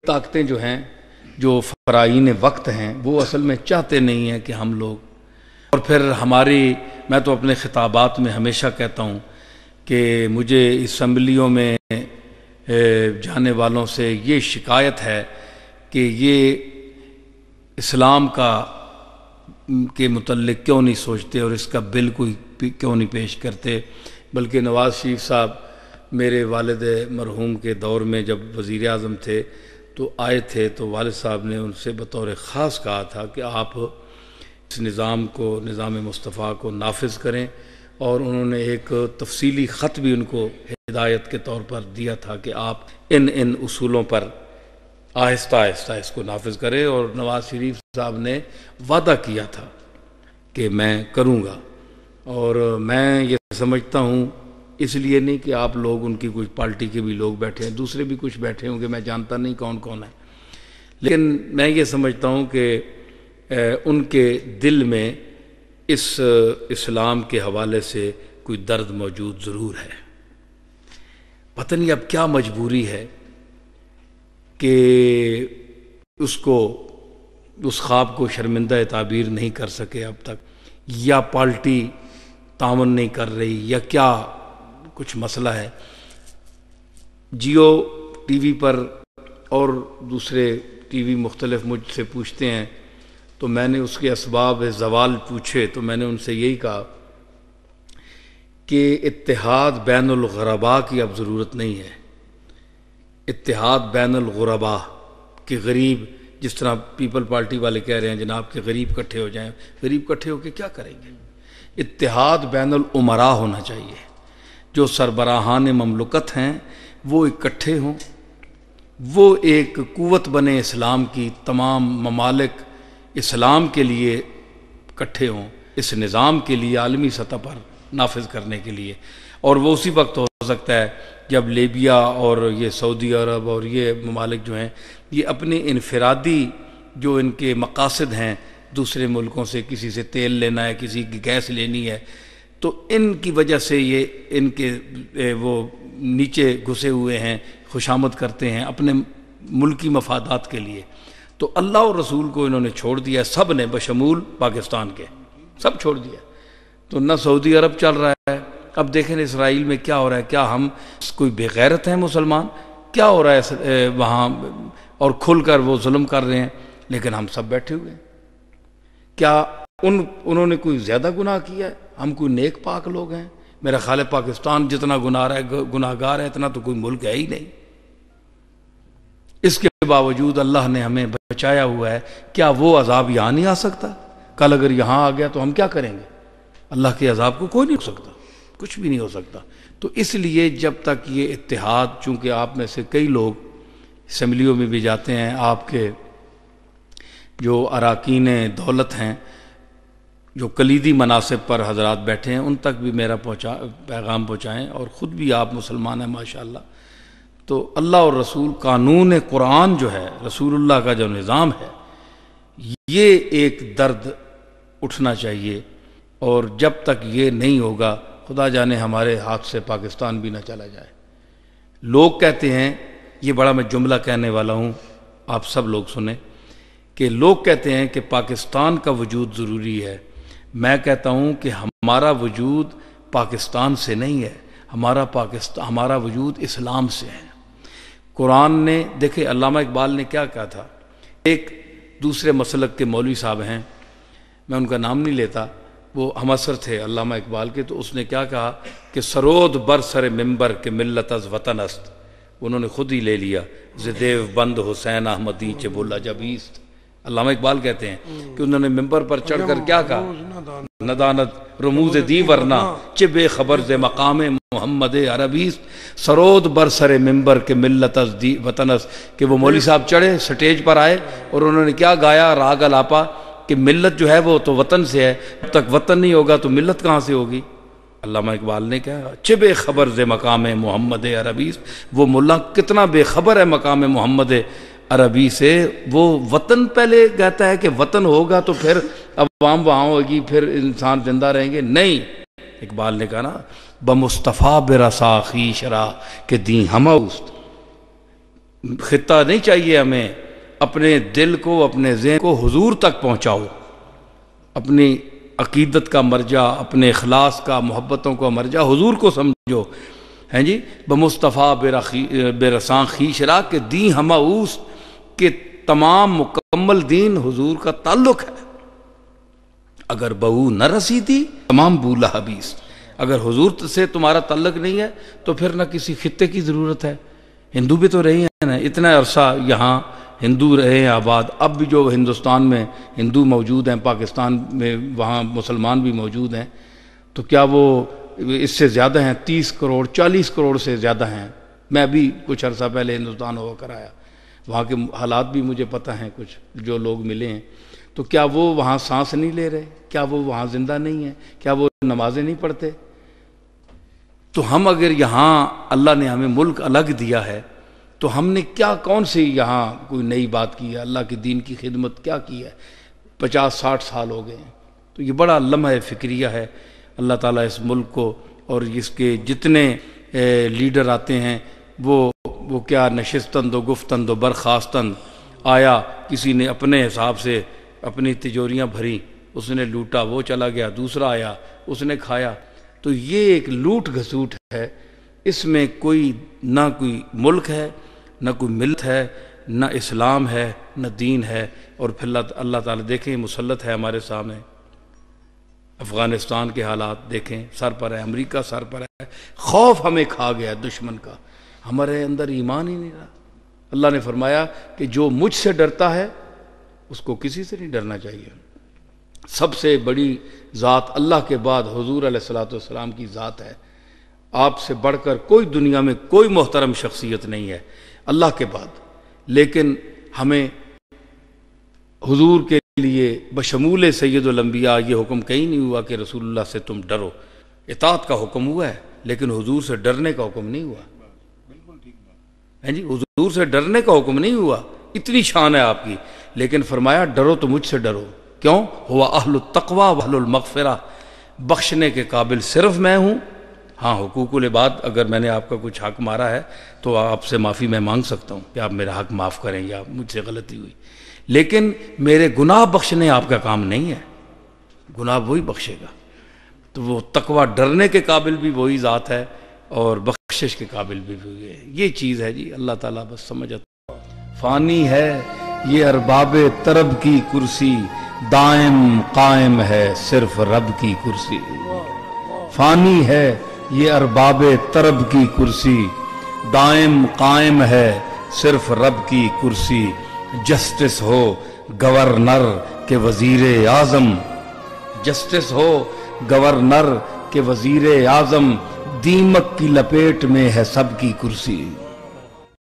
طاقتیں جو ہیں، جو فرائین وقت ہیں، وہ اصل میں چاہتے نہیں ہیں کہ ہم لوگ، اور پھر میں تو اپنے خطابات میں ہمیشہ کہتا ہوں کہ مجھے اسمبلیوں میں جانے والوں سے یہ شکایت ہے کہ یہ اسلام کے متعلق کیوں نہیں سوچتے اور اس کا بل کوئی کیوں نہیں پیش کرتے، بلکہ نواز شریف صاحب میرے والد مرحوم کے دور میں جب وزیر اعظم تھے تو آئے تھے، تو والد صاحب نے ان سے بطور خاص کہا تھا کہ آپ اس نظام مصطفیٰ کو نافذ کریں، اور انہوں نے ایک تفصیلی خط بھی ان کو ہدایت کے طور پر دیا تھا کہ آپ ان اصولوں پر آہستہ آہستہ اس کو نافذ کریں، اور نواز شریف صاحب نے وعدہ کیا تھا کہ میں کروں گا۔ اور میں یہ سمجھتا ہوں، اس لیے نہیں کہ آپ لوگ ان کی کچھ پارٹی کے بھی لوگ بیٹھے ہیں، دوسرے بھی کچھ بیٹھے ہوں گے، میں جانتا نہیں کون کون ہے، لیکن میں یہ سمجھتا ہوں کہ ان کے دل میں اس اسلام کے حوالے سے کوئی درد موجود ضرور ہے۔ پتہ نہیں اب کیا مجبوری ہے کہ اس خواب کو شرمندہ تعبیر نہیں کر سکے اب تک، یا پارٹی تعاون نہیں کر رہی، یا کیا کچھ مسئلہ ہے۔ جیو ٹی وی پر اور دوسرے ٹی وی مختلف مجھ سے پوچھتے ہیں، تو میں نے اس کے اسباب زوال پوچھے تو میں نے ان سے یہی کہا کہ اتحاد بین الغرباء کی اب ضرورت نہیں ہے۔ اتحاد بین الغرباء کہ غریب، جس طرح پیپل پارٹی والے کہہ رہے ہیں جناب کہ غریب اکٹھے ہو جائیں، غریب اکٹھے ہو کے کیا کریں گے؟ اتحاد بین الامراء ہونا چاہیے، جو سربراہان مملکت ہیں وہ اکٹھے ہوں، وہ ایک قوت بنے اسلام کی، تمام ممالک اسلام کے لیے اکٹھے ہوں، اس نظام کے لیے عالمی سطح پر نافذ کرنے کے لیے۔ اور وہ اسی وقت ہو سکتا ہے جب لیبیا اور یہ سعودی عرب اور یہ ممالک جو ہیں، یہ اپنے انفرادی جو ان کے مقاصد ہیں، دوسرے ملکوں سے کسی سے تیل لینا ہے، کسی کی گیس لینی ہے، تو ان کی وجہ سے یہ ان کے وہ نیچے گھسے ہوئے ہیں، خوشامد کرتے ہیں اپنے ملکی مفادات کے لیے۔ تو اللہ اور رسول کو انہوں نے چھوڑ دیا، سب نے بشمول پاکستان کے سب چھوڑ دیا۔ تو نہ سعودی عرب چل رہا ہے، اب دیکھیں اسرائیل میں کیا ہو رہا ہے، کیا ہم کوئی بے غیرت ہیں مسلمان؟ کیا ہو رہا ہے وہاں، اور کھل کر وہ ظلم کر رہے ہیں، لیکن ہم سب بیٹھے ہوئے ہیں۔ کیا انہوں نے کوئی زیادہ گناہ کیا ہے؟ ہم کوئی نیک پاک لوگ ہیں؟ میرا خیال ہے پاکستان جتنا گناہ گار ہے اتنا تو کوئی ملک ہے ہی نہیں۔ اس کے باوجود اللہ نے ہمیں بچایا ہوا ہے، کیا وہ عذاب یہاں نہیں آ سکتا؟ کل اگر یہاں آ گیا تو ہم کیا کریں گے؟ اللہ کے عذاب کو کوئی نہیں ہو سکتا، کچھ بھی نہیں ہو سکتا۔ تو اس لیے جب تک یہ اتحاد، چونکہ آپ میں سے کئی لوگ اسمبلیوں میں بھی جاتے ہیں، آپ کے جو اراکین دولت ہیں، جو کلیدی مناصب پر حضرات بیٹھے ہیں، ان تک بھی میرا پیغام پہنچائیں، اور خود بھی آپ مسلمان ہیں ماشاءاللہ۔ تو اللہ اور رسول، قانون قرآن جو ہے، رسول اللہ کا جو نظام ہے، یہ ایک درد اٹھنا چاہیے، اور جب تک یہ نہیں ہوگا خدا جانے ہمارے ہاتھ سے پاکستان بھی نہ چلا جائے۔ لوگ کہتے ہیں، یہ بڑا میں جملہ کہنے والا ہوں، آپ سب لوگ سنیں، کہ لوگ کہتے ہیں کہ پاکستان کا وجود ضروری ہے۔ میں کہتا ہوں کہ ہمارا وجود پاکستان سے نہیں ہے، ہمارا وجود اسلام سے ہے۔ قرآن نے، دیکھیں علامہ اقبال نے کیا کہا تھا، ایک دوسرے مسلک کے مولوی صاحب ہیں، میں ان کا نام نہیں لیتا، وہ ہمسر تھے علامہ اقبال کے، تو اس نے کیا کہا کہ سرود بر سر ممبر کے ملت از وطن است، انہوں نے خود ہی لے لیا، زدیو بند حسین احمدی چے بولا جبیست۔ علامہ اقبال کہتے ہیں کہ انہوں نے ممبر پر چڑھ کر کیا کہا، ندانت رموز دی ورنہ چے بے خبر ز مقام محمد عربیست، سرود بر سر ممبر کے ملت از دی وطن است، کہ وہ مولوی صاحب چڑھے، سٹیج پر آئے، اور انہوں نے کیا گایا، راگ الاپا، کہ ملت جو ہے وہ تو وطن سے ہے، جب تک وطن نہیں ہوگا تو ملت کہاں سے ہوگی؟ علامہ اقبال نے کہا چے بے خبر ز مقام محمد عربی، وہ ملا کتنا بے خبر ہے مقام محمد عربی سے، وہ وطن پہلے کہتا ہے کہ وطن ہوگا تو پھر عوام وہاں ہوگی، پھر انسان زندہ رہیں گے، نہیں۔ اقبال نے کہا نا، بمصطفیٰ برسا خویش را کہ دیں ہمہ اوست، خطہ نہیں چاہیے ہمیں، اپنے دل کو، اپنے ذہن کو حضور تک پہنچاؤ، اپنی عقیدت کا مرجع، اپنے اخلاص کا، محبتوں کا مرجع حضور کو سمجھو، ہیں جی بمصطفیٰ بے رساں خویش را کہ دین ہمہ اوس، کہ تمام مکمل دین حضور کا تعلق ہے۔ اگر بہو نہ رسیدی تمام بولا حبیس، اگر حضور سے تمہارا تعلق نہیں ہے تو پھر نہ کسی خطے کی ضرورت ہے۔ ہندو بھی تو رہے ہیں نا، اتنا عرصہ یہاں ہندو رہے ہیں آباد، اب بھی جو ہندوستان میں ہندو موجود ہیں، پاکستان میں وہاں مسلمان بھی موجود ہیں، تو کیا وہ اس سے زیادہ ہیں؟ 30 کروڑ 40 کروڑ سے زیادہ ہیں۔ میں بھی کچھ عرصہ پہلے ہندوستان ہوا کر آیا، وہاں کے حالات بھی مجھے پتہ ہیں، کچھ جو لوگ ملے ہیں، تو کیا وہ وہاں سانس نہیں لے رہے؟ کیا وہ وہاں زندہ نہیں ہیں؟ کیا وہ نمازیں نہیں پڑھتے؟ تو ہم اگر یہاں اللہ نے ہمیں ملک الگ دیا ہے تو ہم نے کیا کون سی یہاں کوئی نئی بات کی ہے؟ اللہ کے دین کی خدمت کیا کی ہے؟ 50-60 سال ہو گئے ہیں۔ تو یہ بڑا لمحہ فکریہ ہے۔ اللہ تعالیٰ اس ملک کو اور اس کے جتنے لیڈر آتے ہیں وہ کیا نشستند و گفتند و برخاستند، آیا کسی نے اپنے حساب سے اپنی تجوریاں بھری، اس نے لوٹا، وہ چلا گیا، دوسرا آیا اس نے کھایا۔ تو یہ ایک لوٹ گھسوٹ ہے، اس میں کوئی نہ کوئی ملک ہے، نہ کوئی ملت ہے، نہ اسلام ہے، نہ دین ہے۔ اور پھر اللہ تعالیٰ دیکھیں مسلط ہے ہمارے سامنے، افغانستان کے حالات دیکھیں، سر پر ہے، امریکہ سر پر ہے، خوف ہمیں کھا گیا دشمن کا، ہمارے اندر ایمان ہی نہیں رہا۔ اللہ نے فرمایا کہ جو مجھ سے ڈرتا ہے اس کو کسی سے نہیں ڈرنا چاہیے۔ سب سے بڑی ذات اللہ کے بعد حضور علیہ الصلوۃ والسلام کی ذات ہے، آپ سے بڑھ کر کوئی دنیا میں کوئی محترم شخصیت نہیں ہے اللہ کے بعد۔ لیکن ہمیں حضور کے لیے بشمول سید الانبیاء یہ حکم کہیں نہیں ہوا کہ رسول اللہ سے تم ڈرو، اطاعت کا حکم ہوا ہے، لیکن حضور سے ڈرنے کا حکم نہیں ہوا۔ جی حضور سے ڈرنے کا حکم نہیں ہوا، اتنی شان ہے آپ کی، لیکن فرمایا ڈرو تو مجھ سے ڈرو۔ کیوں؟ ہوا اہل التقوی و اہل المغفرہ، بخشنے کے قابل صرف میں ہوں۔ ہاں حقوق العباد، اگر میں نے آپ کا کچھ حق مارا ہے تو آپ سے معافی میں مانگ سکتا ہوں کہ آپ میرا حق معاف کریں یا مجھ سے غلطی ہوئی، لیکن میرے گناہ بخشنے آپ کا کام نہیں ہے، گناہ وہی بخشے گا۔ تو وہ تقوی ڈرنے کے قابل بھی وہی ذات ہے اور بخشش کے قابل بھی وہی ہے۔ یہ چیز ہے جی، اللہ تعالیٰ بس سمجھتا۔ فانی ہے یہ ارباب طرب کی کرسی، دائم قائم ہے صرف رب کی کرسی۔ فانی ہے یہ ارباب طرب کی کرسی، دائم قائم ہے صرف رب کی کرسی۔ جسٹس ہو گورنر کے وزیر اعظم، جسٹس ہو گورنر کے وزیر اعظم، دیمک کی لپیٹ میں ہے سب کی کرسی۔